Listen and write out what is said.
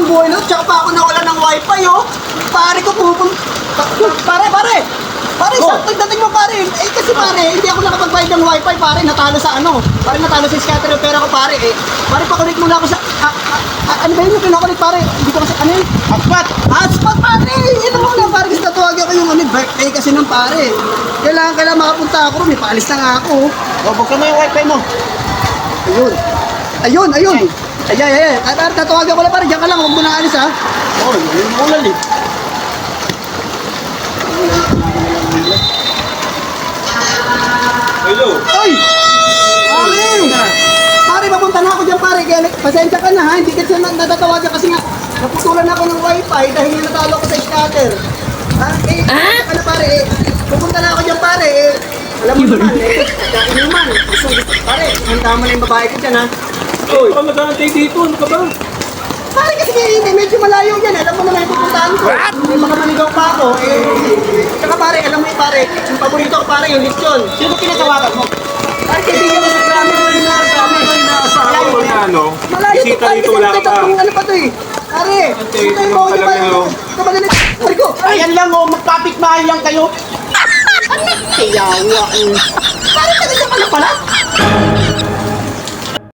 tong buhay na to. Tsaka pa ako nawala ng wifi, oh. Pare ko pupunta. Pare, Oh. sakto dating mo, pare. Eh, kasi pare, hindi ako nakapag-bayad ng wifi, pare. Natalo sa ano. Pare, natalo sa scatter yung pera ko, pare. Eh, pare, pakulit muna ako sa... ano ba yun yung pinakulit, pare? Hindi ko kasi, ano yun? Hotspot, pare! Ito mo na, pare. Kasi tatawagan ko yung birthday kasi ng pare. Kailangan makapunta ako rin. May paalis na nga ako. O, buksan mo yung wifi mo. Ayun. Ay. Tatawagan ko lang, pare. Diyan ka lang. Huwag mo na alis, ha? Oo, yung ulan eh. Hello. Ay! Pare, papunta na ako dyan, pare. Kaya, pasensya ka na, ha? Hindi kasi natatawagan kasi nga naputulan ako ng wifi dahil nga natalo ko sa scatter. Ha? Ano, pare? Pupunta na ako dyan, pare. Alam mo naman, kainuman. So, pare, handa mo na yung babae ko dyan, ha? Oy, ako nag-aantay dito. Ano ka ba? Pare, kasi medyo malayo yan. Alam mo naman yung pupuntahan ko. May baka manigaw pa ako. Tsaka pare, alam mo yung pare, yung paborito ko, pare, yung lechon. Sino tinatawagan mo? Pare, kaibigan mo sa grabe. Naasawa ko na ano. Malayo to, Bisita pare, dito, kasi wala nakita ka. kong ano pa to eh. Pare, Antay, sintay ano mo, pala pare. kayo? Kabagalit. Pare ko, ay, Ayan lang oh, magkapit-bahay lang kayo. pare, kasi ka pala pala.